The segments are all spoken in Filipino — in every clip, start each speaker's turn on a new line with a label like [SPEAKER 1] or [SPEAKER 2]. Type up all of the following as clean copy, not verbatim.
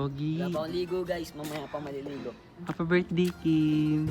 [SPEAKER 1] Pogi.
[SPEAKER 2] Wala pa akong ligo guys, mamaya pa maliligo.
[SPEAKER 1] Happy birthday, Kim.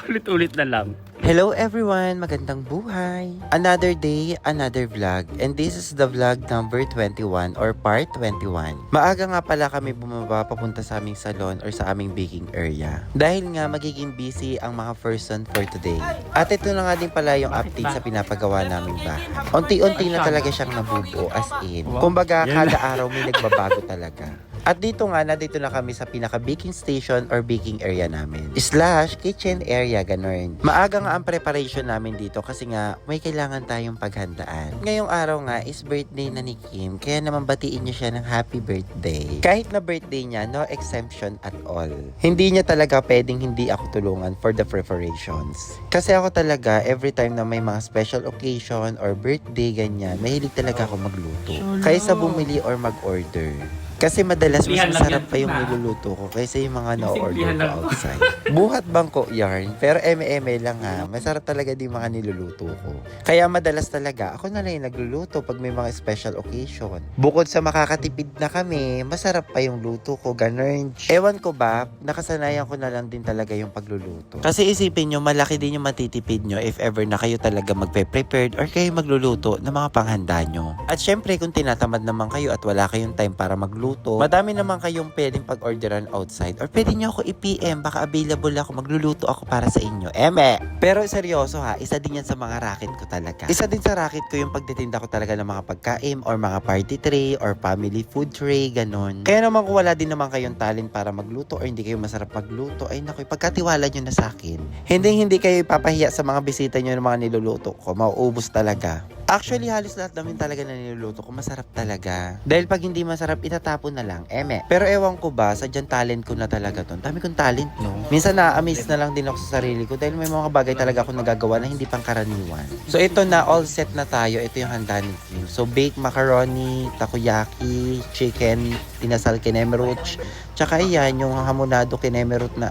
[SPEAKER 1] Ulit-ulit na lang.
[SPEAKER 3] Hello everyone! Magandang buhay! Another day, another vlog. And this is the vlog number 21 or part 21. Maaga nga pala kami bumaba papunta sa aming salon or sa aming baking area. Dahil nga magiging busy ang mga person for today. At ito na nga din pala yung update sa pinapagawa naming bahay. Unti-unti na talaga siyang nabubuo as in. Kumbaga kada araw may nagbabago talaga. At dito nga, nandito na kami sa pinaka-baking station or baking area namin. / kitchen area, ganun. Maaga nga ang preparation namin dito kasi nga may kailangan tayong paghandaan. Ngayong araw nga is birthday na ni Kim, kaya naman batiin niyo siya ng happy birthday. Kahit na birthday niya, no exemption at all. Hindi niya talaga pwedeng hindi ako tulungan for the preparations. Kasi ako talaga, every time na may mga special occasion or birthday, ganyan, mahilig talaga ako magluto. Kaysa bumili or mag-order. Kasi madalas mas masarap pa yung niluluto ko kaysa yung mga na-order ko outside. Buhat bangko yarn, pero eme-eme lang ha. Masarap talaga din mga niluluto ko. Kaya madalas talaga, ako na lang yung nagluluto pag may mga special occasion. Bukod sa makakatipid na kami, masarap pa yung luto ko, ganun. Ewan ko ba, nakasanayan ko na lang din talaga yung pagluluto. Kasi isipin nyo, malaki din yung matitipid nyo if ever na kayo talaga magpe-prepared or kayo magluluto ng mga panghanda nyo. At syempre, kung tinatamad naman kayo at wala kayong time para magluto, madami naman kayong pwedeng pag-orderan outside or pwede nyo ako i-PM, baka available ako, magluluto ako para sa inyo. Eme! Pero seryoso ha, isa din yan sa mga racket ko talaga. Isa din sa racket ko yung pagtitinda ko talaga ng mga pagkain or mga party tray or family food tray, ganun. Kaya naman kung wala din naman kayong talent para magluto or hindi kayo masarap magluto, ay naku, pagkatiwala nyo na sa akin. Hindi kayo ipapahiya sa mga bisita nyo ng mga niluluto ko, mauubos talaga. Actually, halos lahat namin talaga na niluluto ko masarap talaga. Dahil pag hindi masarap, itatapon na lang. Eme. Pero ewan ko ba, sadyang talent ko na talaga to. Dami kong talent, no? Minsan na-amaze na lang din ako sa sarili ko dahil may mga bagay talaga ako nagagawa na hindi pangkaraniwan. So ito na, all set na tayo. Ito yung handa ni Kim. So baked macaroni, takoyaki, chicken, tinasal kinemeruch, tsaka yan, yung hamonado kinemerut na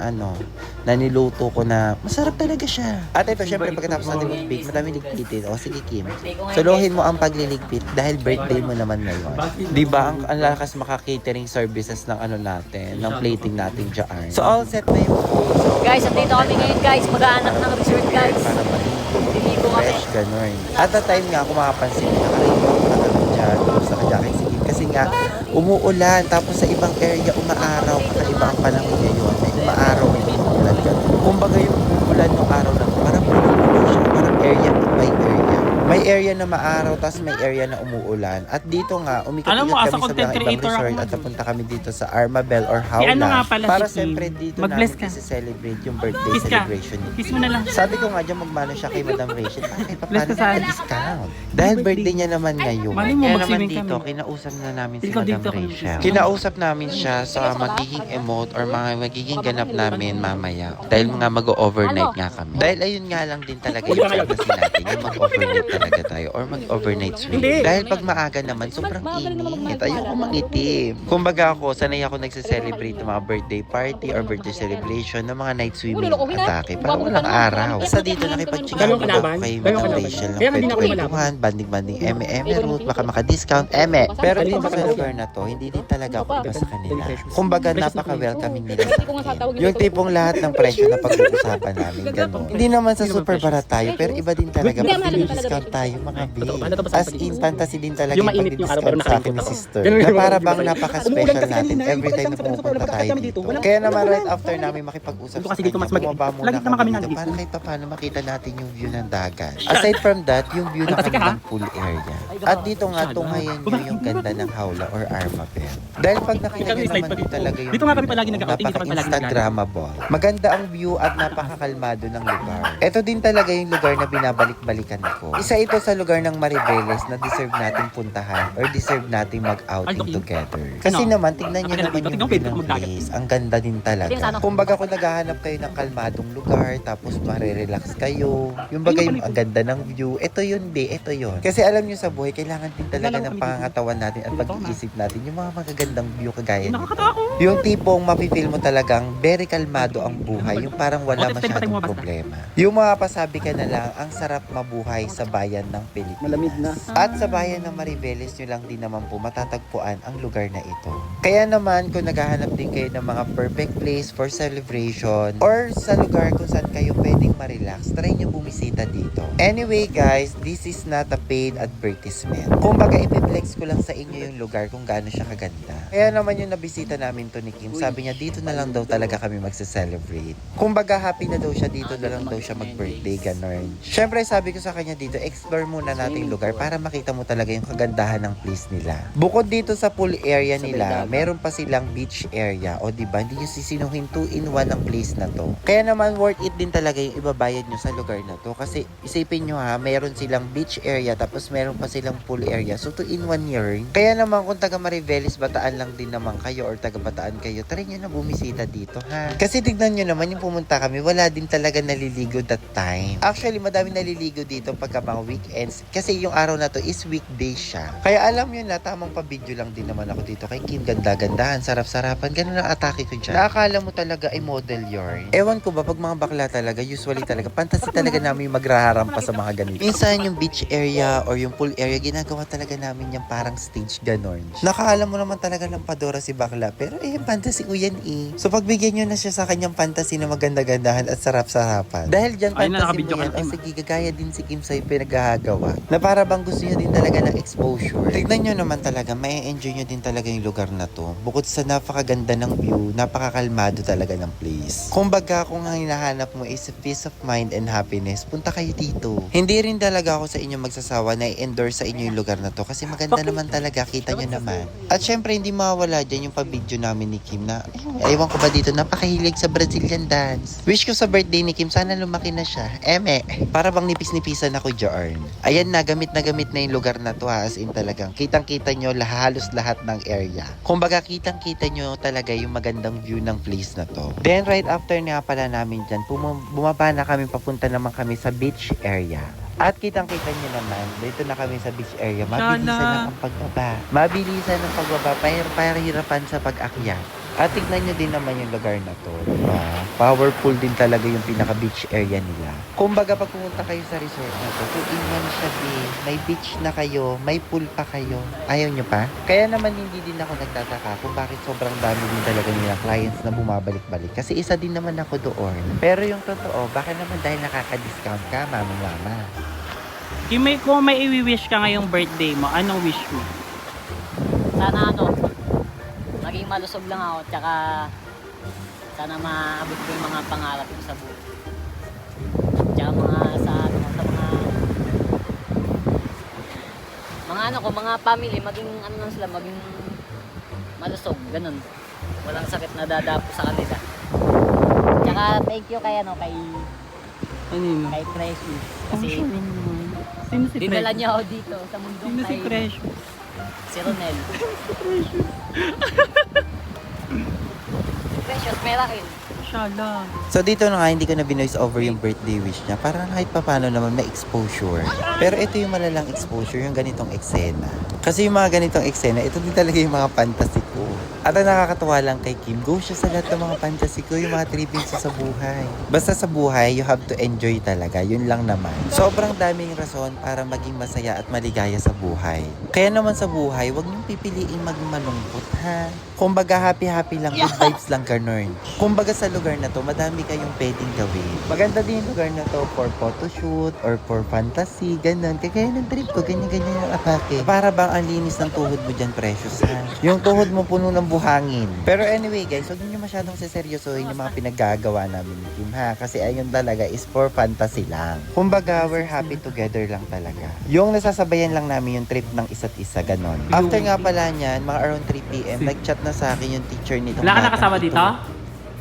[SPEAKER 3] na niluto ko na masarap talaga siya. At ito, syempre, pagkatapos natin mag-bake, madami ligpitin. O, sige Kim. Suluhin mo ang pagliligpit dahil birthday mo naman ngayon. Diba, ang lakas makaka-catering services ng natin, ng plating natin dyan. So, all set na yung food.
[SPEAKER 2] Guys, andito kami ngayon guys, mag-aanak ng resort guys.
[SPEAKER 3] Para maligo,
[SPEAKER 2] Liligo kami.
[SPEAKER 3] fresh, ganun. At the time nga, kung makapansin, naka-raincoat na kami dyan, tapos naka-jacket si Kim. Kasi nga, umuulan, tapos sa ibang area, umaaraw. Kakaiba ang panahon ngayon. May umaaraw, may umuulan. Kumbaga yung umuulan ng araw na parang siya, parang area by area. May area na maaraw, tapos may area na umuulan. At dito nga, umikot-ikot kami sa mga ibang resort at napunta kami dito sa Armabel or Howla. Para siyempre dito namin celebrate yung birthday celebration ni Kim. Sabi ko nga dyan, magmano siya kay Madam Rachel. Kahit pa paano discount. Dahil birthday niya naman ngayon. Kaya naman dito, kinausap na namin si Madam Rachel. Kinausap namin siya sa magiging emote or mga magiging ganap namin mamaya. Dahil nga mag-overnight nga kami. Dahil ayun nga lang din talaga yung fantasy natin, yung mag-overnight talaga tayo or mag-overnight swim. Dahil pag maaga naman, sobrang init. Ayoko mangitim. Kumbaga ako, sanay ako nagse-celebrate ng mga birthday party or birthday celebration ng mga night swimming atake. Parang walang araw. Sa dito, nakipag-chikahan ako kay Madam Rachel ng kwentuhan, banding-banding route, baka maka-discount, Pero dito sa lugar na to, hindi din talaga ako iba sa kanila. Kumbaga, napaka-welcoming nila sa akin. Yung tipong lahat ng presyo na pag-uusapan namin, gano'n. Hindi naman sa super barat tayo, pero iba din talaga pag discount tayo mga B. As in, fantasy din talaga yung pag-discount sa akin ni sister. Na para bang napaka-special natin every time na pumupunta tayo dito. Kaya naman right after namin makipag-usap sa kanya, bumaba muna kami dito para kahit paano makita natin yung view ng dagat. Aside from that, yung view ng kanilang pool area. At dito nga, tungayan nyo yung ganda ng Howla or Armabel. Dahil pag nakita nyo naman din talaga yung napaka-instagrammable. Maganda ang view at napakakalmado ng lugar. Ito din talaga yung lugar na binabalik-balikan ko. Isa ito sa lugar ng Maribeles na deserve nating puntahan or deserve nating mag-outing together. Kasi naman, tignan nyo naman yung view ng place. Ang ganda din talaga. Kumbaga kung naghahanap kayo ng kalmadong lugar, tapos marirelax kayo, yung bagay ang ganda ng view, ito yun be, ito yun. Kasi alam nyo sa buhay, kailangan din talaga ng pangangatawan natin at pag-iisip natin yung mga magagandang view kagaya nito. Yung tipong mapifeel mo talagang very kalmado ang buhay, yung parang wala masyadong problema. Yung mapapasabi ka na lang, ang sarap mabuhay sa bayan kasalukuyan ng Pilipinas.
[SPEAKER 2] Malamig na.
[SPEAKER 3] At sa bayan ng Mariveles nyo lang din naman po matatagpuan ang lugar na ito. Kaya naman kung naghahanap din kayo ng mga perfect place for celebration or sa lugar kung saan kayo pwedeng ma-relax, try nyo bumisita dito. Anyway guys, this is not a paid advertisement. Kumbaga ipiplex ko lang sa inyo yung lugar kung gaano siya kaganda. Kaya naman yung nabisita namin to ni Kim, sabi niya dito na lang daw talaga kami magse-celebrate. Kumbaga happy na daw siya dito na lang daw siya mag-birthday, ganon. Syempre sabi ko sa kanya dito, explore muna nating lugar para makita mo talaga yung kagandahan ng place nila. Bukod dito sa pool area nila, meron pa silang beach area. O diba, hindi nyo sisinuhin 2-in-1 ang place na to. Kaya naman worth it din talaga yung ibabayad nyo sa lugar na to. Kasi isipin nyo ha, meron silang beach area tapos meron pa silang pool area. So 2-in-1 yun. Kaya naman kung taga Mariveles, Bataan lang din naman kayo or taga Bataan kayo, try nyo na bumisita dito ha. Kasi tignan nyo naman yung pumunta kami, wala din talaga naliligo that time. Actually, madami naliligo dito pagka mga weekends. Kasi yung araw na to is weekday siya. Kaya alam nyo na, tamang pa-video lang din naman ako dito kay Kim. Ganda-gandahan, sarap-sarapan. Ganun ang atake ko dyan. Nakakala mo talaga ay model yarn. Ewan ko ba, pag mga bakla talaga, usually talaga, fantasy talaga namin yung magraharampa sa mga ganito. Minsan yung beach area or yung pool area, ginagawa talaga namin yung parang stage ganon. Nakakala mo naman talaga lampadora si bakla, pero fantasy ko yan eh. So pagbigyan nyo na siya sa kanyang fantasy na maganda-gandahan at sarap-sarapan. Dahil dyan
[SPEAKER 1] Ay,
[SPEAKER 3] fantasy mo yan, o sige, gagaya din si Kim sa'yo pinaghahagawa. Na para bang gusto nyo din talaga ng exposure. Tignan nyo naman talaga, may enjoy nyo din talaga yung lugar na to. Bukod sa napakaganda ng view, napakakalmado talaga ng place. Kumbaga, kung ang hinahanap mo is a peace of mind and happiness, punta kayo dito. Hindi rin talaga ako sa inyo magsasawa na i-endorse sa inyo yung lugar na to kasi maganda naman talaga, kita nyo naman. At syempre, hindi mawawala dyan yung pa-video namin ni Kim na, ewan ko ba dito, napakahilig sa Brazilian dance. Wish ko sa birthday ni Kim, sana lumaki na siya. Para bang nipis-nipisan ako dyan. Ayan na gamit na yung lugar na to ha, as in talagang kitang-kita nyo halos lahat ng area. Kumbaga kitang-kita nyo talaga yung magandang view ng place na to. Then right after nga pala namin dyan, bumaba na kami, papunta naman kami sa beach area. At kitang-kita nyo naman, dito na kami sa beach area. Mabilisan lang ang pagbaba. Mabilisan ang pagbaba, pahirapan sa pag-akyat. At tignan nyo din naman yung lugar na to. Diba? Powerful din talaga yung pinaka-beach area nila. Kumbaga pag pumunta kayo sa resort na to, 2-in-1 siya din. May beach na kayo, may pool pa kayo. Ayaw nyo pa? Kaya naman hindi din ako nagtataka kung bakit sobrang dami din talaga nilang clients na bumabalik-balik. Kasi isa din naman ako doon. Pero yung totoo, baka naman dahil nakaka-discount ka, mama.
[SPEAKER 1] Kim, kung may i-wish ka ngayong birthday mo, anong wish mo?
[SPEAKER 2] Sana maging malusog lang ako, tsaka sana maabot ko yung mga pangarap ko sa buhay. Tsaka sa mga family, maging lang sila, maging malusog, ganun. Walang sakit na dadapo sa kanila. Tsaka thank you kay kay Precious. Kasi
[SPEAKER 1] Sino si
[SPEAKER 2] dinala
[SPEAKER 1] Precious?
[SPEAKER 2] niya ako dito sa mundong
[SPEAKER 1] Sino si Precious?
[SPEAKER 2] Si Ronel. Precious, merakin.
[SPEAKER 1] Shala.
[SPEAKER 3] So dito na nga, hindi ko na binoise over yung birthday wish niya. Parang kahit papano naman may exposure. Pero ito yung malalang exposure, yung ganitong eksena. Kasi yung mga ganitong eksena, ito din talaga yung mga fantasy ko. At ang nakakatawa lang kay Kim, go siya sa lahat ng mga fantasy ko, yung mga trippings sa buhay. Basta sa buhay, you have to enjoy talaga. Yun lang naman. Sobrang daming rason para maging masaya at maligaya sa buhay. Kaya naman sa buhay, huwag niyong pipiliing maging malungkot, ha? Kumbaga happy-happy lang, good vibes lang, ganun. Kumbaga sa lugar na to, madami kayong pwedeng gawin. Maganda din yung lugar na to for photoshoot or for fantasy, ganun. Kaya ng trip ko, ganyan-ganyan yung atake. Para bang ang linis ng tuhod mo dyan, Precious, ha? Yung tuhod mo puno ng buhangin. Pero anyway guys, huwag niyo masyadong seseryosohin yung mga pinaggagawa namin ni Kim, ha? Kasi ayun talaga is for fantasy lang. Kumbaga, we're happy together lang talaga. Yung nasasabayan lang namin yung trip ng isa't isa, ganon. After nga pala niyan, mga around 3 p.m, nag-chat na sa akin yung teacher nitong
[SPEAKER 1] Wala ka
[SPEAKER 3] batang
[SPEAKER 1] nakasama
[SPEAKER 3] ito.
[SPEAKER 1] dito?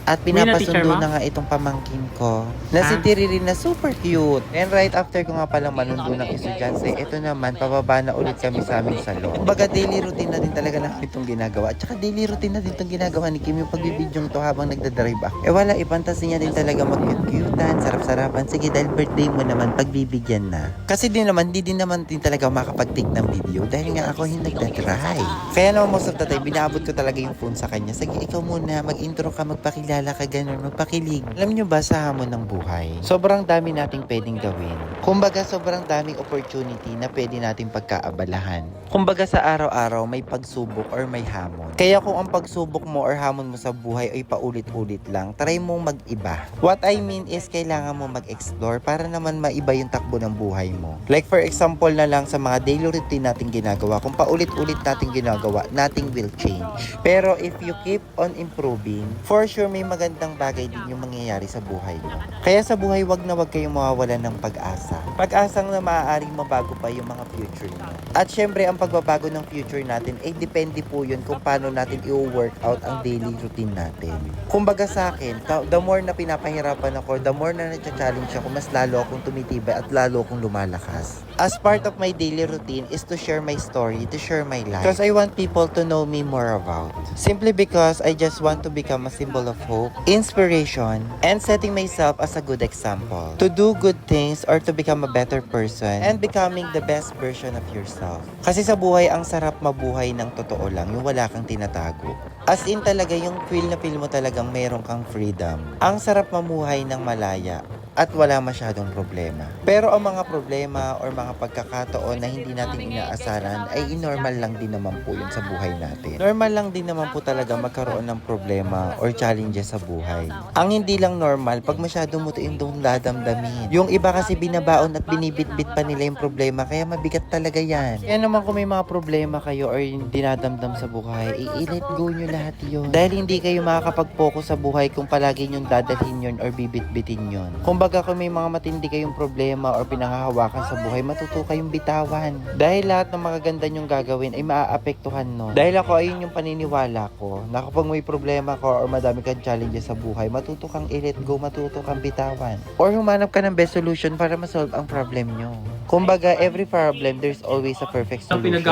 [SPEAKER 3] At
[SPEAKER 1] Uwi na, teacher
[SPEAKER 3] pinapasundo
[SPEAKER 1] mo?
[SPEAKER 3] na nga itong pamangkin ko na si
[SPEAKER 1] Ah?
[SPEAKER 3] Tiriri na super cute. And right after ko nga palang manundo ng estudyante, ito naman, pababa na ulit kami sa aming salon. Kumbaga daily routine na din talaga namin itong ginagawa. At saka daily routine na din itong ginagawa ni Kim yung pagbibidyong to habang nagdadrive ako. Wala, ipantasi niya din talaga mag-cute-cutean, sarap-sarapan. Sige, dahil birthday mo naman, pagbibigyan na. Kasi di din naman talaga makapag-take ng video dahil nga ako yung nagdadrive. Kaya naman most of the time, binabot ko talaga yung phone sa kanya. Sige, ikaw muna, mag-intro ka, magpakilala magpakilala ka ganun, magpakilig. Alam nyo ba sa hamon ng buhay, sobrang dami nating pwedeng gawin. Kumbaga sobrang daming opportunity na pwede nating pagkaabalahan. Kumbaga sa araw-araw may pagsubok or may hamon. Kaya kung ang pagsubok mo or hamon mo sa buhay ay paulit-ulit lang, try mong mag-iba. What I mean is kailangan mo mag-explore para naman maiba yung takbo ng buhay mo. Like for example na lang sa mga daily routine nating ginagawa, kung paulit-ulit nating ginagawa, nothing will change. Pero if you keep on improving, for sure may magandang bagay din yung mangyayari sa buhay mo. Kaya sa buhay, wag na wag kayong mawawalan ng pag-asa. Pag-asang na maaaring mabago pa yung mga future nyo. At syempre, ang pagbabago ng future natin ay depende po yun kung paano natin i-work out ang daily routine natin. Kumbaga sa akin, the more na pinapahirapan ako, the more na na-challenge ako, mas lalo akong tumitibay at lalo akong lumalakas. As part of my daily routine is to share my story, to share my life. Because I want people to know me more about. Simply because I just want to become a symbol of hope, inspiration, and setting myself as a good example. To do good things or to become a better person and becoming the best version of yourself. Kasi sa buhay, ang sarap mabuhay ng totoo lang, yung wala kang tinatago. As in talaga, yung feel na feel mo talagang meron kang freedom. Ang sarap mamuhay ng malaya at wala masyadong problema. Pero ang mga problema or mga pagkakataon na hindi natin inaasaran ay normal lang din naman po yun sa buhay natin. Normal lang din naman po talaga magkaroon ng problema or challenges sa buhay. Ang hindi lang normal, pag masyado mo ito yung dadamdamin. Yung iba kasi binabaon at binibitbit pa nila yung problema, kaya mabigat talaga yan. Kaya naman kung may mga problema kayo or yung dinadamdam sa buhay, i-let go nyo lahat yun. Dahil hindi kayo makakapag-focus sa buhay kung palagi nyong dadalhin yun or bibitbitin yun. Kumbaga kung may mga matindi kayong problema or pinanghahawakan sa buhay, matuto kayong bitawan. Dahil lahat ng magaganda nyong gagawin ay maaapektuhan nun. Dahil ako, ayun yung paniniwala ko, na kapag may problema ko or madami kang challenges sa buhay, matuto kang i-let go, matuto kang bitawan. Or humanap ka ng best solution para ma-solve ang problem nyo. Kumbaga, every problem, there's always a perfect solution.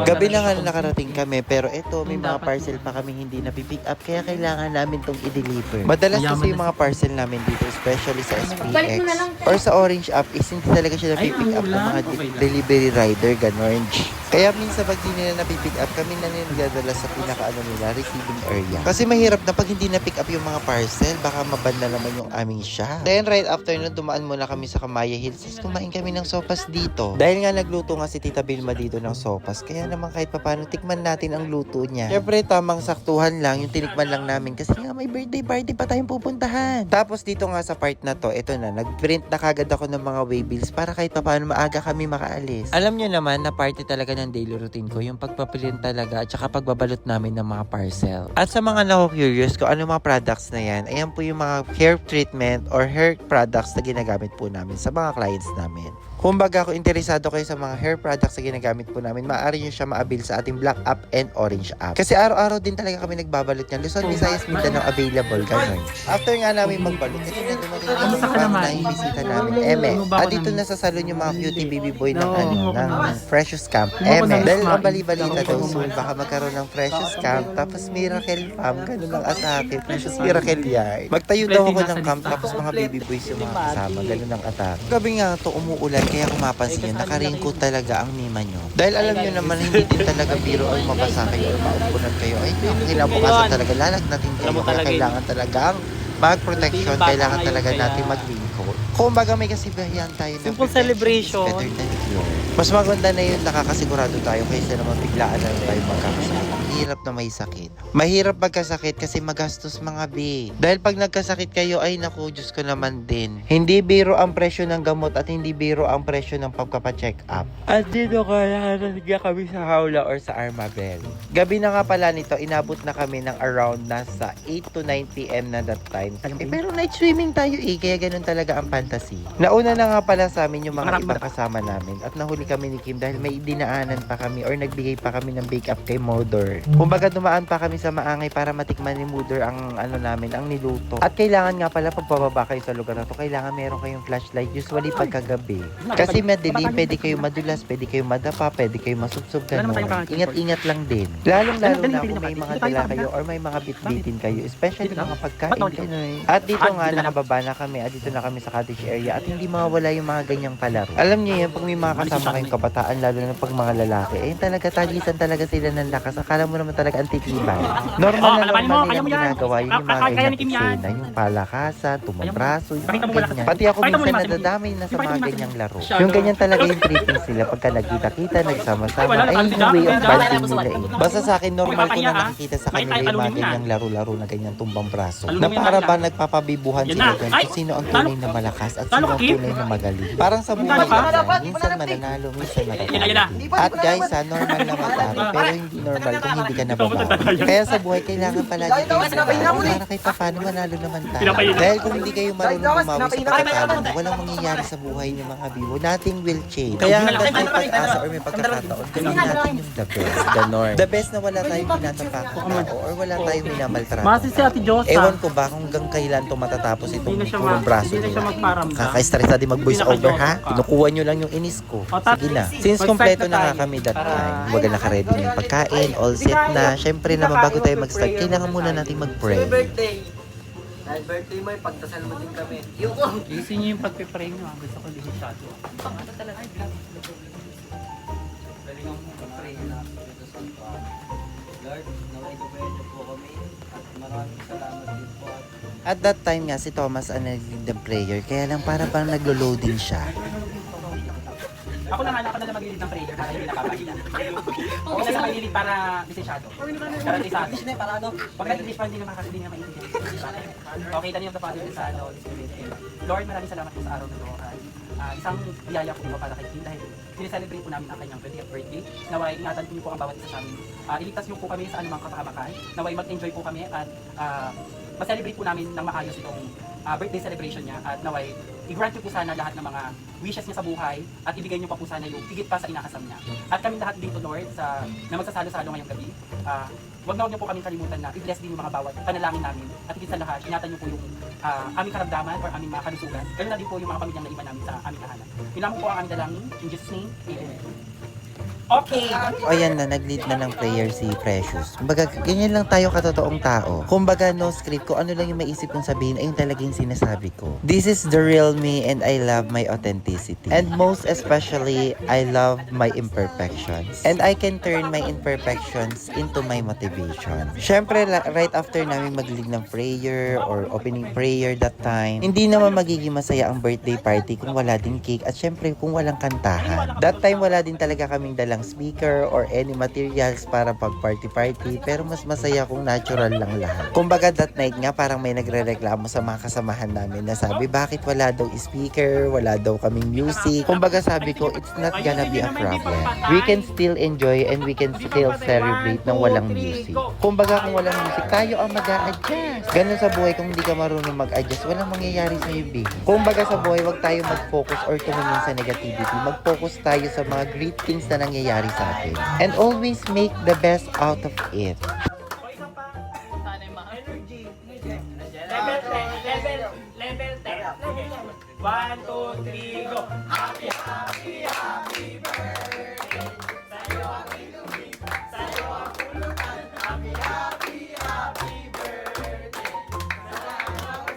[SPEAKER 3] Gabi na nga nakarating kami, pero eto, may mga parcel pa kami hindi napipick up, kaya kailangan namin tong i-deliver. Madalas kasi yung mga parcel namin dito, especially sa SPX or sa Orange app, is hindi talaga siya napipick up ng mga delivery rider, ganon. Kaya minsan pag di nila napipick up, kami na nila sa pinaka nila, receiving area. Kasi mahirap na pag hindi na-pick up yung mga parcel, baka maban na naman yung aming shop. Then right after nun, dumaan muna kami sa Kamaya Hills, kumain kami ng sopas dito. Dahil nga nagluto nga si Tita Vilma dito ng sopas, kaya naman kahit papano tikman natin ang luto niya. Syempre tamang saktuhan lang, yung tinikman lang namin kasi nga may birthday party pa tayong pupuntahan. Tapos dito nga sa part na to, ito na, nag-print na kagad ako ng mga waybills para kahit papano maaga kami makaalis. Alam nyo naman na party talaga ng daily routine ko, yung pagpaprint talaga at saka pagbabalot namin ng mga parcel. At sa mga nako-curious ko ano mga products na yan, ayan po yung mga hair treatment or hair products na ginagamit po namin sa mga clients namin. Kumbaga, kung interesado kayo sa mga hair products na ginagamit po namin, maaari nyo siya ma-avail sa ating Black app and Orange app. Kasi araw-araw din talaga kami nagbabalot niyan. Luzon, Visayas, Mindanao available, ganun. After nga namin magbalot, kasi na dumating na yung bisita namin, Eme. At dito na sa salon yung mga cutie baby boy ng ng Precious Camp. Eme. Dahil ang bali-balita daw soon, baka magkaroon ng Precious Camp, tapos Miracle Farm, ganun ang atake. Precious Miracle Yard. Magtayo daw ako ng camp, tapos mga baby boys yung mga kasama, ganun ang atake. Gabi nga to umuulan, kaya kung mapansin nyo, nakaringkot talaga ang mima nyo. Dahil alam nyo naman, hindi din talaga biro ang mabasa kayo o maumpunan kayo. Ay, kinabukasan talaga, lalagnatin kayo. Kaya kailangan talagang mag-protection, kailangan talaga natin mag-raincoat. Kung baga may kasibahiyan tayo ng
[SPEAKER 1] simple celebration.
[SPEAKER 3] Better than cure. Mas maganda na yun, nakakasigurado tayo kaysa naman biglaan na tayo magkakasakit. Mahirap na may sakit. Mahirap magkasakit kasi magastos mga B. Dahil pag nagkasakit kayo, ay naku, Diyos ko naman din. Hindi biro ang presyo ng gamot at hindi biro ang presyo ng pagpapacheck up. At dito kaya kami sa Hawla or sa Armabel. Gabi na nga pala nito, inabot na kami ng around nasa 8 to 9 p.m. na that time. Pero night swimming tayo kaya ganun talaga ang fantasy. Nauna na nga pala sa amin yung mga ibang kasama namin at nahuli kami ni Kim dahil may dinaanan pa kami or nagbigay pa kami ng bake up kay Modor. Kumbaga dumaan pa kami sa maangay para matikman ni Modor ang namin, ang niluto. At kailangan nga pala pag bababa kayo sa lugar na to, kailangan meron kayong flashlight usually pagkagabi. Kasi madilim, pwede kayo madulas, pwede kayo madapa, pwede kayo masubsob ganun. Ingat-ingat lang din. Lalong-lalo na kung may mga dala kayo or may mga bitbitin kayo, especially mga pagkain ganun. At dito nga nakababa na kami, at dito na kami sa cottage area at hindi mawawala yung mga ganyang palaro. Alam niyo yan, pag may mga kasama kayong kabataan, lalo na pag mga lalaki, talaga tagisan talaga sila ng lakas. Akala mo mo naman talaga ang titibay. Normal na
[SPEAKER 1] kalabanin mo,
[SPEAKER 3] normal
[SPEAKER 1] kaya
[SPEAKER 3] nilang
[SPEAKER 1] mo yan.
[SPEAKER 3] ginagawa yun yung mga
[SPEAKER 1] Kaya
[SPEAKER 3] ganyan
[SPEAKER 1] ni Kim yan.
[SPEAKER 3] eksena, yung palakasan, tumabraso, yung
[SPEAKER 1] Pakita mo
[SPEAKER 3] mga
[SPEAKER 1] malakas
[SPEAKER 3] ganyan.
[SPEAKER 1] yan.
[SPEAKER 3] Pati ako
[SPEAKER 1] Pakita mo
[SPEAKER 3] minsan
[SPEAKER 1] yung muscle.
[SPEAKER 3] nadadamay na sa
[SPEAKER 1] Pakita mo
[SPEAKER 3] mga
[SPEAKER 1] yung
[SPEAKER 3] ganyang laro.
[SPEAKER 1] Shadow.
[SPEAKER 3] Yung ganyan talaga yung tripping sila pagka nagkita-kita, nagsama-sama,
[SPEAKER 1] Wala,
[SPEAKER 3] ay
[SPEAKER 1] nakakita
[SPEAKER 3] yung
[SPEAKER 1] ka,
[SPEAKER 3] way of
[SPEAKER 1] nakakita
[SPEAKER 3] bonding
[SPEAKER 2] ka.
[SPEAKER 3] nila eh. Basta sa akin, normal ko
[SPEAKER 1] Nakakaya,
[SPEAKER 3] na nakikita sa
[SPEAKER 1] May
[SPEAKER 3] kanila yung mga
[SPEAKER 1] aluminum yan.
[SPEAKER 3] ganyang laro-laro na ganyang tumbang braso.
[SPEAKER 1] Aluminum
[SPEAKER 3] Na
[SPEAKER 1] yan,
[SPEAKER 3] para
[SPEAKER 1] yan.
[SPEAKER 3] ba nagpapabibuhan
[SPEAKER 1] Yan
[SPEAKER 3] sila
[SPEAKER 1] na.
[SPEAKER 3] dyan
[SPEAKER 1] Ay,
[SPEAKER 3] kung sino ang
[SPEAKER 1] talo-
[SPEAKER 3] tunay na malakas at
[SPEAKER 1] talo
[SPEAKER 3] sino
[SPEAKER 1] ka,
[SPEAKER 3] ang
[SPEAKER 1] Kim?
[SPEAKER 3] tunay na magaling. Parang sa buhay
[SPEAKER 1] Talo ka?
[SPEAKER 3] yan, minsan mananalo, minsan
[SPEAKER 1] Yan na.
[SPEAKER 3] matatalo. At guys, normal naman tayo, pero hindi normal kung hindi ka nababawi. Kaya sa buhay, kailangan palagi kayo nababawi para kahit paano manalo naman tayo.
[SPEAKER 1] Pinapahina.
[SPEAKER 3] Dahil kung hindi kayo marunong bumawi sa pagkatalo mo, walang mangyayari sa buhay niyo mga bibo. Nothing will change. Kaya hanggang may pag-asa or may pagkakataon, gawin natin yung the best, the norm. The best na wala tayong pinatapak na tao or wala tayong minamaltrato.
[SPEAKER 1] Masi si Ate Josa.
[SPEAKER 3] Ewan ko ba kung hanggang kailan to matatapos itong
[SPEAKER 1] Hindi na siya
[SPEAKER 3] purong braso
[SPEAKER 1] hindi na siya
[SPEAKER 3] nila.
[SPEAKER 1] magparamdam.
[SPEAKER 3] Kaka-stress na din mag-voice over ha. Kinukuha nyo lang yung inis ko. Sige na. Since kompleto na nga kami that time, huwag naka-ready na yung pagkain, all set na. Syempre naman bago tayo mag-start, kailangan muna natin mag-pray.
[SPEAKER 2] Dahil birthday mo, pagdasal mo din kami. Yuko!
[SPEAKER 1] Gising niyo yung pagpipray niyo. Gusto ko din shadow.
[SPEAKER 2] Ano talaga? Galingan mo mag-pray na dito sa Lord, naway gabayan niyo po kami. At maraming salamat din po.
[SPEAKER 3] At that time nga, si Thomas ang nag-lead the prayer. Kaya lang para bang naglo-loading siya.
[SPEAKER 1] Ako na nga na mag-lead ng prayer para hindi nakapagila. Ako na lang mag-lead para lisensyado. Para sa atin.
[SPEAKER 2] English na para ano?
[SPEAKER 1] Pag nag-English pa, hindi na makakasali na maintindihan. Okay, the name of the Father, the Son, and the Holy Spirit. Amen. Lord, maraming salamat po sa araw na ito. Isang biyaya po ito para kay Kim dahil sineselebrate po namin ang kanyang 20th birthday. Naway, ingatan po niyo po ang bawat isa sa amin. Iligtas niyo po kami sa anumang kapahamakan. Naway, mag-enjoy po kami at ma-celebrate po namin ng maayos itong birthday celebration niya. At naway, i-grant niyo po sana lahat ng mga wishes niya sa buhay at ibigay niyo pa po sana yung higit pa sa inakasam niya. At kami lahat dito, Lord, na magsasalo-salo ngayong gabi, wag na huwag niyo po kami kalimutan na i-bless din yung mga bawat panalangin namin. At higit sa lahat, ingatan niyo po yung aming karamdaman or aming mga kalusugan. Ganun na din po yung mga pamilyang naiwan namin sa aming tahanan. Yun lang po ang aming dalangin. In Jesus' name, Amen. Okay!
[SPEAKER 3] O yan na, nag-lead na ng prayer si Precious. Kumbaga, ganyan lang tayo katotoong tao. Kumbaga, no script. Kung ano lang yung maisip kong sabihin, ayun talaga yung sinasabi ko. This is the real me and I love my authenticity. And most especially, I love my imperfections. And I can turn my imperfections into my motivation. Syempre, right after namin mag-lead ng prayer or opening prayer that time, hindi naman magiging masaya ang birthday party kung wala din cake at syempre kung walang kantahan. That time, wala din talaga kaming dalang speaker or any materials para pag party-party, pero mas masaya kung natural lang lahat. Kumbaga that night nga parang may nagre-reklamo sa mga kasamahan namin na sabi bakit wala daw speaker, wala daw kaming music. Kumbaga sabi ko it's not gonna be a problem. We can still enjoy and we can still celebrate ng walang music. Kumbaga kung walang music, tayo ang mag-a-adjust. Ganun sa buhay, kung hindi ka marunong mag-adjust, walang mangyayari sa'yo, babe. Kumbaga sa buhay, wag tayo mag-focus or tumingin sa negativity. Mag-focus tayo sa mga great things na nangyayari sa atin. And always make the best out of it.
[SPEAKER 1] Level 10. 1, 2, 3, go! Happy, happy, happy birthday! Sa'yo ang inumin, sa'yo ang pulutan. Happy, happy, happy birthday! Salamat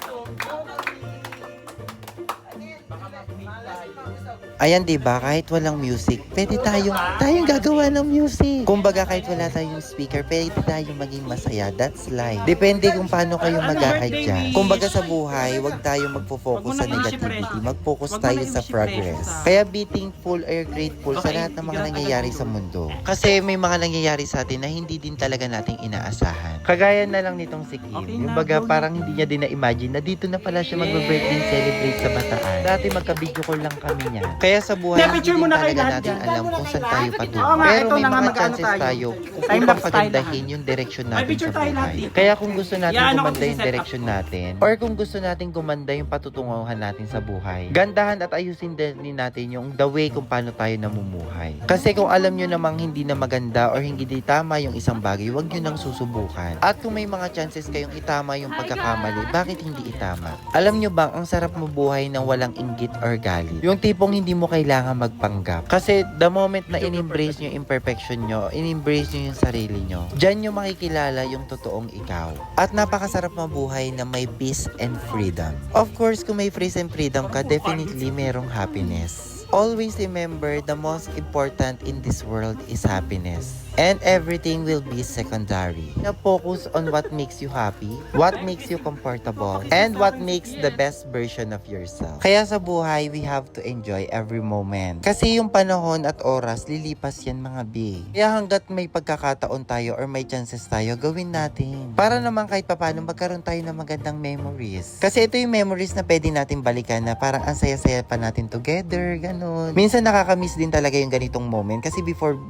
[SPEAKER 1] sa
[SPEAKER 3] Ayan, diba? Kahit walang music, pwede tayong gagawa ng music. Kumbaga, kahit wala tayong speaker, pwede tayong maging masaya. That's life. Depende kung paano kayo mag-a-adjust. Kumbaga sa buhay, wag tayong magpo-focus sa negativity. Mag-focus tayo sa progress. Kaya be thankful or grateful sa lahat ng mga nangyayari sa mundo. Kasi may mga nangyayari sa atin na hindi din talaga nating inaasahan. Kagaya na lang nitong si Kim. Yung baga, parang hindi niya din na-imagine na dito na pala siya mag-birthday celebrate sa Bataan. Dati magka-video call lang kami niya. Kaya sa buhay, hindi
[SPEAKER 1] picture
[SPEAKER 3] din
[SPEAKER 1] mo na kayo
[SPEAKER 3] talaga
[SPEAKER 1] lahat
[SPEAKER 3] natin
[SPEAKER 1] dyan.
[SPEAKER 3] alam kung saan tayo patungo.
[SPEAKER 1] Oo nga,
[SPEAKER 3] Pero
[SPEAKER 1] ito
[SPEAKER 3] may
[SPEAKER 1] na nga,
[SPEAKER 3] mga
[SPEAKER 1] mag-ano
[SPEAKER 3] chances
[SPEAKER 1] tayo.
[SPEAKER 3] tayo
[SPEAKER 1] Time
[SPEAKER 3] upang
[SPEAKER 1] lapse tayo
[SPEAKER 3] pagandahin yung direction natin
[SPEAKER 1] picture
[SPEAKER 3] sa
[SPEAKER 1] tayo lahat
[SPEAKER 3] buhay.
[SPEAKER 1] dito.
[SPEAKER 3] Kaya kung gusto natin
[SPEAKER 1] Yan, ako
[SPEAKER 3] gumanda yung
[SPEAKER 1] mag-set up.
[SPEAKER 3] direction natin, or kung gusto natin gumanda yung patutunguhan natin sa buhay, gandahan at ayusin din natin yung the way kung paano tayo namumuhay. Kasi kung alam nyo namang hindi na maganda or hindi tama yung isang bagay, huwag nyo nang susubukan. At kung may mga chances kayong itama yung pagkakamali, bakit hindi itama? Alam nyo bang ang sarap mabuhay ng walang inggit or galit? Yung tipong hindi mo kailangan magpanggap. Kasi the moment na in-embrace nyo yung imperfection nyo, in-embrace nyo yung sarili nyo, dyan nyo makikilala yung totoong ikaw. At napakasarap mabuhay na may peace and freedom. Of course, kung may peace and freedom ka, definitely merong happiness. Always remember, the most important in this world is happiness. And everything will be secondary. Focus on what makes you happy, what makes you comfortable, and what makes the best version of yourself. Kaya sa buhay, we have to enjoy every moment. Kasi yung panahon at oras, lilipas yan mga B. Kaya hanggat may pagkakataon tayo or may chances tayo, gawin natin. Para naman kahit papano magkaroon tayo ng magandang memories. Kasi ito yung memories na pwede natin balikan na parang ang saya-saya pa natin together, ganun. Minsan nakakamiss din talaga yung ganitong moment. Kasi before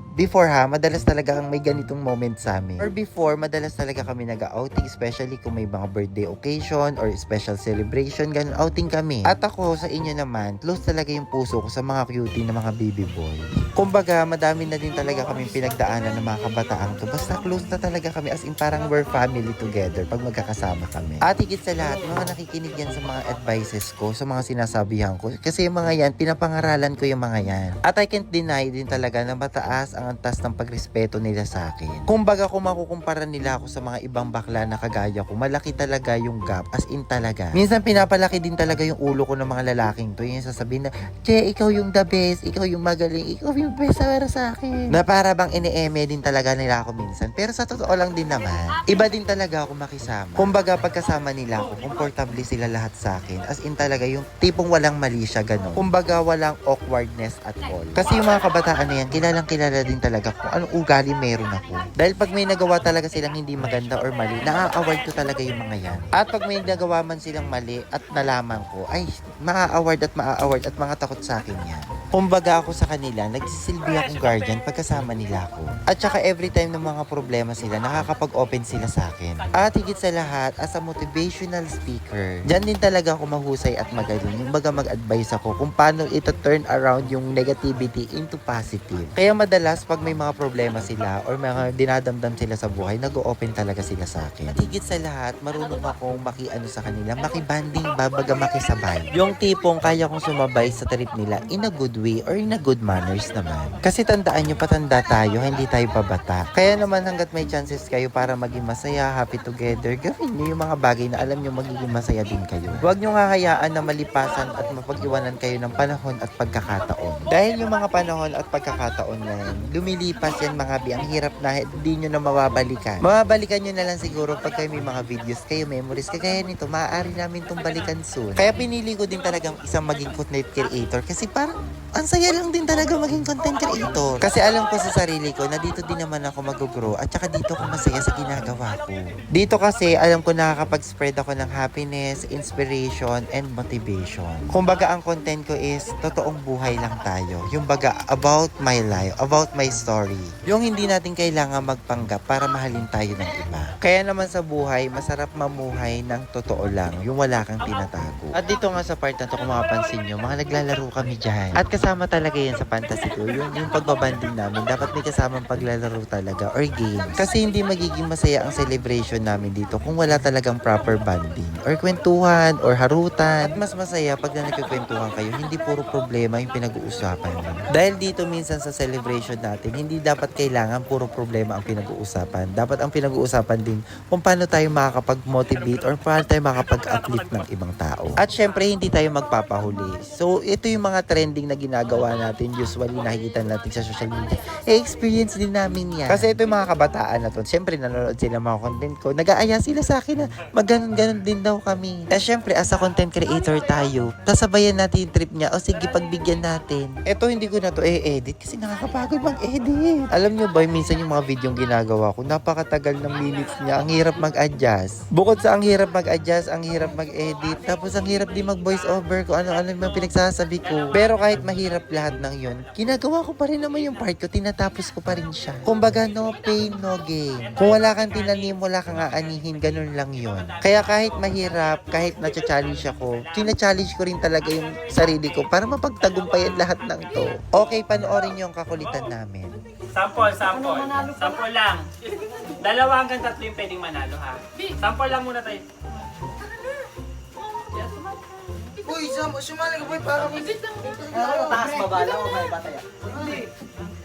[SPEAKER 3] madalas talaga may ganitong moment sa amin. Or before, madalas talaga kami nag-outing, especially kung may mga birthday occasion or special celebration, ganun, outing kami. At ako, sa inyo naman, close talaga yung puso ko sa mga cutie na mga baby boy. Kumbaga, madami na din talaga kaming pinagdaanan ng mga kabataan to. Basta close na talaga kami, as in parang we're family together pag magkakasama kami. At higit sa lahat, mga nakikinig yan sa mga advices ko, sa mga sinasabihan ko. Kasi yung mga yan, pinapangaralan ko yung mga yan. At I can't deny din talaga na mataas ang antas ng pagrespeto nila sa akin. Kumbaga, kung makukumpara nila ako sa mga ibang bakla na kagaya ko, malaki talaga yung gap, as in talaga. Minsan pinapalaki din talaga yung ulo ko ng mga lalaking to. Yung sasabihin na, Che, ikaw yung the best, ikaw yung magaling, ikaw yung best para sa akin. Na para bang ine-eme din talaga nila ako minsan. Pero sa totoo lang din naman, iba din talaga ako makisama. Kumbaga, pagkasama nila ako, komportable sila lahat sa akin. As in talaga, yung tipong walang mali siya, ganun. Kumbaga, walang awkwardness at all. Kasi yung mga kabataan na yan, kilalang kilala din talaga kung anong ugali meron ako. Dahil pag may nagawa talaga silang hindi maganda or mali, na-award ko talaga yung mga yan. At pag may nagawa man silang mali at nalaman ko, ay, ma-award at mga takot sa akin yan. Kumbaga ako sa kanila, nagsisilbi akong guardian pagkasama nila ako. At saka every time ng mga problema sila, nakakapag-open sila sa akin. At higit sa lahat, as a motivational speaker, dyan din talaga ako mahusay at magaling. Yung baga mag-advise ako kung paano ito turn around yung negativity into positive. Kaya madalas, pag may mga problema sila or mga dinadamdam sila sa buhay, nag-open talaga sila sa akin. At higit sa lahat, marunong akong makiano sa kanila, makibanding, babaga makisabay. Yung tipong kaya kong sumabay sa trip nila in a good way or in a good manners naman. Kasi tandaan nyo, patanda tayo, hindi tayo pabata. Kaya naman hanggat may chances kayo para maging masaya, happy together, gawin nyo yung mga bagay na alam nyo magiging masaya din kayo. Huwag nyo hahayaan na malipasan at mapag-iwanan kayo ng panahon at pagkakataon. Dahil yung mga panahon at pagkakataon na yan, lumilipas yan mga bi, ang hirap na hindi nyo na mababalikan. Mababalikan nyo na lang siguro pag kayo may mga videos kayo, memories, kagaya nito, maaari namin itong balikan soon. Kaya pinili ko din talagang isang maging content creator kasi parang ang saya lang din talaga maging content creator. Kasi alam ko sa sarili ko na dito din naman ako mag-grow at saka dito ako masaya sa ginagawa ko. Dito kasi alam ko nakakapag-spread ako ng happiness, inspiration, and motivation. Kumbaga ang content ko is totoong buhay lang tayo. Yung baga about my life, about my story. Yung hindi natin kailangan magpanggap para mahalin tayo ng iba. Kaya naman sa buhay, masarap mamuhay ng totoo lang. Yung wala kang tinatago. At dito nga sa part na to, kung mapapansin nyo, mga naglalaro kami dyan. At kasama talaga yan sa fantasy ko. Yung pagbabanding namin, dapat may kasamang paglalaro talaga or games. Kasi hindi magiging masaya ang celebration namin dito kung wala talagang proper banding or kwentuhan or harutan. At mas masaya pag na nagkikwentuhan kayo, hindi puro problema yung pinag-uusapan nyo. Dahil dito minsan sa celebration natin, hindi dapat kailangan puro problema ang pinag-uusapan. Dapat ang pinag-uusapan din kung paano tayo makakapag-motivate or paano tayo makakapag-uplift ng ibang tao. At syempre, hindi tayo magpapahuli. So, ito yung mga trending na ginagawa natin. Usually, nakikita natin sa social media. Experience din namin yan. Kasi ito yung mga kabataan na to. Syempre, nanonood sila mga content ko. Nag-aaya sila sa akin na mag-ganon-ganon din daw kami. Eh, syempre, as a content creator tayo, sasabayan natin yung trip niya. O sige, pagbigyan natin. Ito, hindi ko na to edit kasi nakakapagod mag-edit. Alam nyo ba, minsan yung mga video yung ginagawa ko, napakatagal ng minutes niya. Ang hirap mag-adjust. Bukod sa ang hirap mag-adjust, ang hirap mag-edit, tapos ang hirap din mag-voice over kung ano-ano yung pinagsasabi ko. Pero kahit mahirap lahat ng yun, ginagawa ko pa rin naman yung part ko, tinatapos ko pa rin siya. Kumbaga, no pain, no gain. Kung wala kang tinanim, wala kang aanihin, ganun lang yun. Kaya kahit mahirap, kahit na-challenge ako, tina-challenge ko rin talaga yung sarili ko para mapagtagumpayan lahat ng to. Okay, panoorin yung kakulitan namin.
[SPEAKER 1] Sample. Sample lang. 2 hanggang 3 yung pwedeng manalo, ha? Sample lang muna tayo.
[SPEAKER 4] Uy, sumali ka boy, para mo.
[SPEAKER 2] Taas baba lang o may bataya?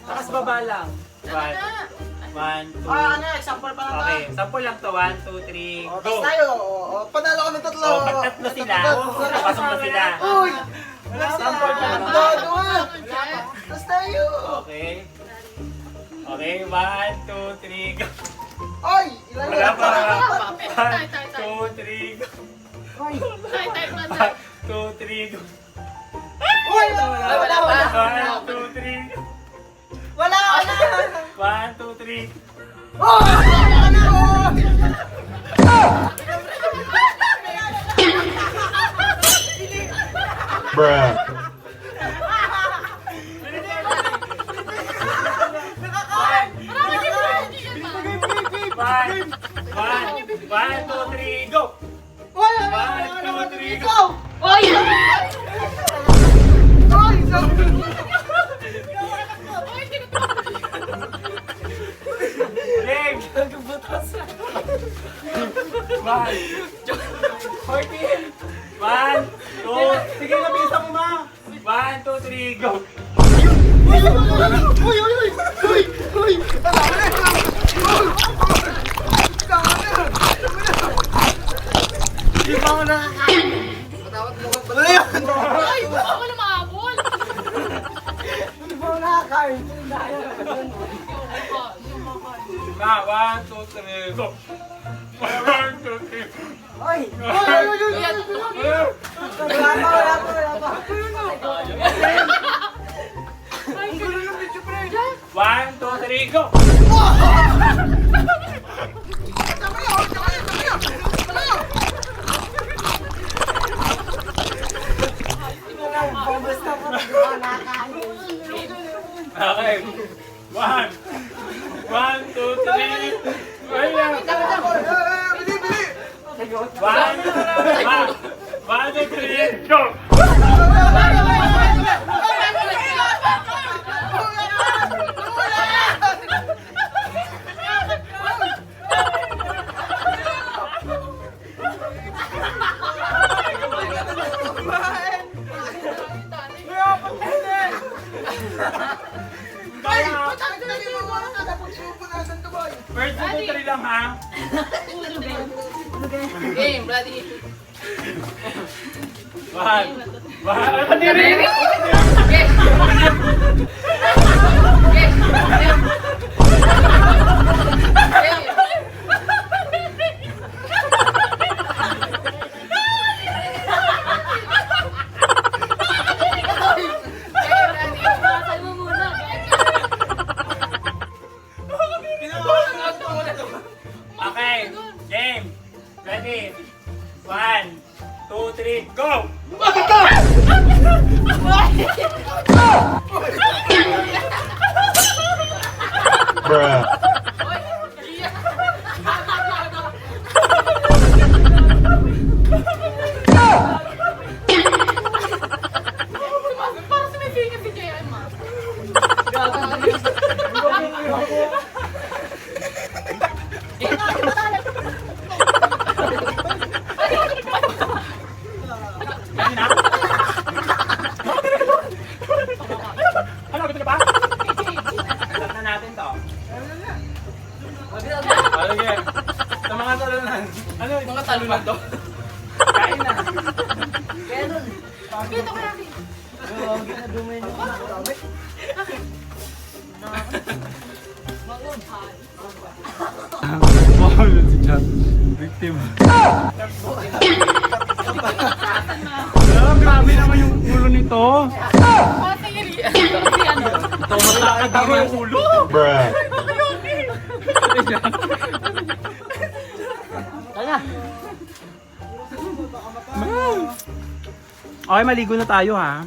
[SPEAKER 1] Takas baba lang. 1, 2.
[SPEAKER 4] Ano, example pa lang
[SPEAKER 1] Okay, sample lang to. 1, 2, 3, go!
[SPEAKER 4] Tapos tayo, panalo kami tatlo.
[SPEAKER 1] Pag tatlo sila, pasok na sila.
[SPEAKER 4] Uy!
[SPEAKER 1] Sample pa lang.
[SPEAKER 4] Dado ah! Tapos tayo.
[SPEAKER 1] Okay.
[SPEAKER 5] Okay, 1, 2, 3, go.
[SPEAKER 4] Ay! Ilan
[SPEAKER 5] Wala
[SPEAKER 4] na?
[SPEAKER 5] pa. 1, 2, 3, go. 1, 2, 3, go.
[SPEAKER 4] Uy! Wala!
[SPEAKER 5] 1, 2, 3, go.
[SPEAKER 4] Wala!
[SPEAKER 5] 1, 2, 3.
[SPEAKER 4] Oh! Wala na! Oh!
[SPEAKER 5] One, two, three, go!
[SPEAKER 4] Wala!
[SPEAKER 5] 1, 2, 3, go!
[SPEAKER 4] Ikaw!
[SPEAKER 2] Oy!
[SPEAKER 4] Ay! Sabi!
[SPEAKER 5] Game! 1, 14! 1, 2, sige na, bilisan mo ma! 1, 2, 3, go!
[SPEAKER 4] Uy! Uy! Uy! Uy! Uy! Tama na! Tama na! Hindi pa ako nakakain. Matawat mo ka. Wala yun!
[SPEAKER 6] Ay, ako na mahabol.
[SPEAKER 4] Hindi pa ako nakakain.
[SPEAKER 5] Na, 1, 2, 3, go! 1, 2, 3.
[SPEAKER 4] Ay! Uy! Uy! Uy! Uy! Wala pa! Wala pa! Wala pa! Ang gulo ng video, pre!
[SPEAKER 5] 1, 2, 3, go!
[SPEAKER 4] Tama yun! Tama yun! Tama yun! Tama yun! Basta pa nakakain.
[SPEAKER 5] Okay. 1, 2, 3. Ayan.
[SPEAKER 4] Bili! Bili!
[SPEAKER 5] 1, 2, 3, go!
[SPEAKER 4] Ay! Patanggalin mo mo! Tapos pupunasan to, boy!
[SPEAKER 5] First 2, 3 lang ha.
[SPEAKER 6] Game, bloody.
[SPEAKER 5] 1, Kadiri! Okay, game. Ready? 1, 2, 3, go!
[SPEAKER 6] Para sa may feeling si JM, ma.
[SPEAKER 5] Ano, gusto ka pa? Alam na natin to. Ano game? Sa mga talunan. Ano, mga talunan to? Kain na.
[SPEAKER 6] Dito kaya, Kim.
[SPEAKER 5] Mahal si Chat. Victim. Grabe naman yung ulo nito.
[SPEAKER 6] Para sa ili. Ano?
[SPEAKER 5] Ito, matakad yung ulo.
[SPEAKER 2] Tara.
[SPEAKER 1] Okay, maligo na tayo ha.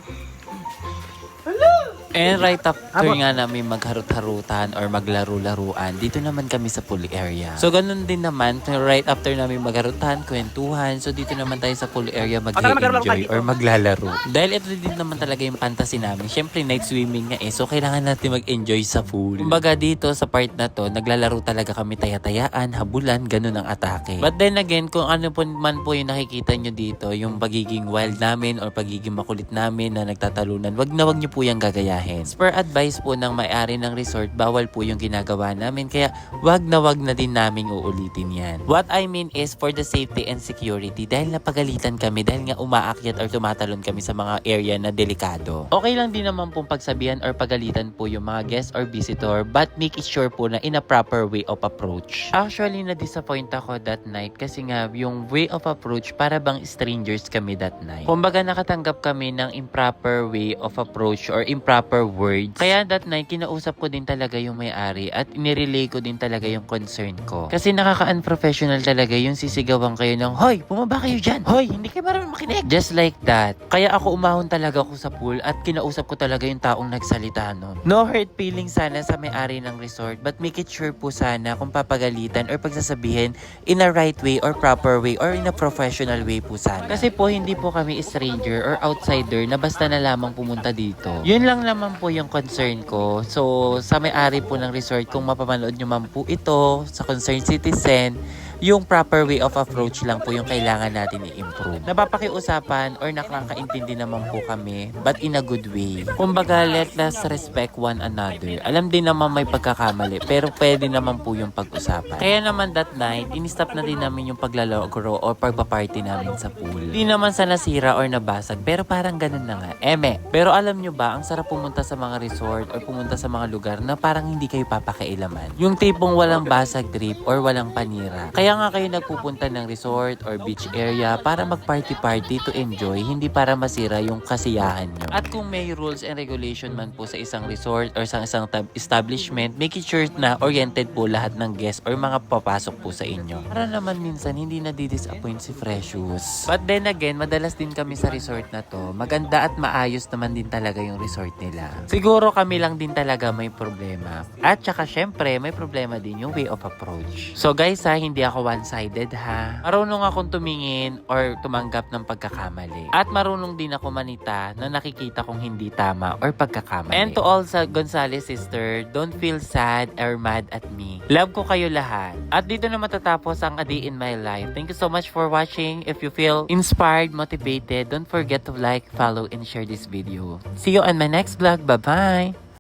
[SPEAKER 3] And right after nga namin magharut-harutan or maglaro-laruan, dito naman kami sa pool area. So ganun din naman, right after namin magharutan, kwentuhan, so dito naman tayo sa pool area mag-enjoy or maglalaro. Dahil ito din naman talaga yung fantasy namin. Syempre night swimming nga so kailangan natin mag-enjoy sa pool. Kumbaga dito sa part na to, naglalaro talaga kami taya-tayaan, habulan, ganun ang atake. But then again, kung ano po man po yung nakikita nyo dito, yung pagiging wild namin or pagiging makulit namin na nagtatalunan, wag na wag nyo po yung gagayahin. gayahin. Per advice po ng may-ari ng resort, bawal po yung ginagawa namin kaya wag na din naming uulitin yan. What I mean is for the safety and security dahil napagalitan kami dahil nga umaakyat or tumatalon kami sa mga area na delikado. Okay lang din naman pong pagsabihan or pagalitan po yung mga guest or visitor but make it sure po na in a proper way of approach. Actually, na-disappoint ako that night kasi nga yung way of approach para bang strangers kami that night. Kumbaga nakatanggap kami ng improper way of approach or improper words. Kaya that night, kinausap ko din talaga yung may-ari at inirelay ko din talaga yung concern ko. Kasi nakaka-unprofessional talaga yung sisigawan kayo ng, "Hoy, bumaba kayo dyan! Hoy, hindi kayo marunong makinig!" Just like that. Kaya ako umahon talaga ako sa pool at kinausap ko talaga yung taong nagsalita nun. No hurt feelings sana sa may-ari ng resort but make it sure po sana kung papagalitan or pagsasabihin in a right way or proper way or in a professional way po sana. Kasi po hindi po kami stranger or outsider na basta na lamang pumunta dito. Yun lang naman po yung concern ko. So sa may-ari po ng resort, kung mapapanood nyo man po ito sa concerned citizen, yung proper way of approach lang po yung kailangan natin i-improve. Napapakiusapan or nakakaintindi naman po kami but in a good way. Kumbaga, let us respect one another. Alam din naman may pagkakamali pero pwede naman po yung pag-usapan. Kaya naman that night, in-stop na din namin yung paglalaro or pagpaparty namin sa pool. Hindi naman sa nasira or nabasag pero parang ganun na nga. Pero alam nyo ba, ang sarap pumunta sa mga resort or pumunta sa mga lugar na parang hindi kayo papakailaman. Yung tipong walang basag trip or walang panira. Kaya nga kayo nagpupunta ng resort or beach area para mag-party-party to enjoy, hindi para masira yung kasiyahan nyo. At kung may rules and regulation man po sa isang resort or sa isang establishment, make it sure na oriented po lahat ng guests or mga papasok po sa inyo. Para naman minsan hindi na di-disappoint si Freshus. But then again, madalas din kami sa resort na to. Maganda at maayos naman din talaga yung resort nila. Siguro kami lang din talaga may problema. At saka syempre, may problema din yung way of approach. So guys hindi ako one-sided ha. Marunong akong tumingin or tumanggap ng pagkakamali. At marunong din ako manita na nakikita kong hindi tama or pagkakamali. And to all sa Gonzales sister, don't feel sad or mad at me. Love ko kayo lahat. At dito na matatapos ang A Day in My Life. Thank you so much for watching. If you feel inspired, motivated, don't forget to like, follow, and share this video. See you on my next vlog. Bye-bye!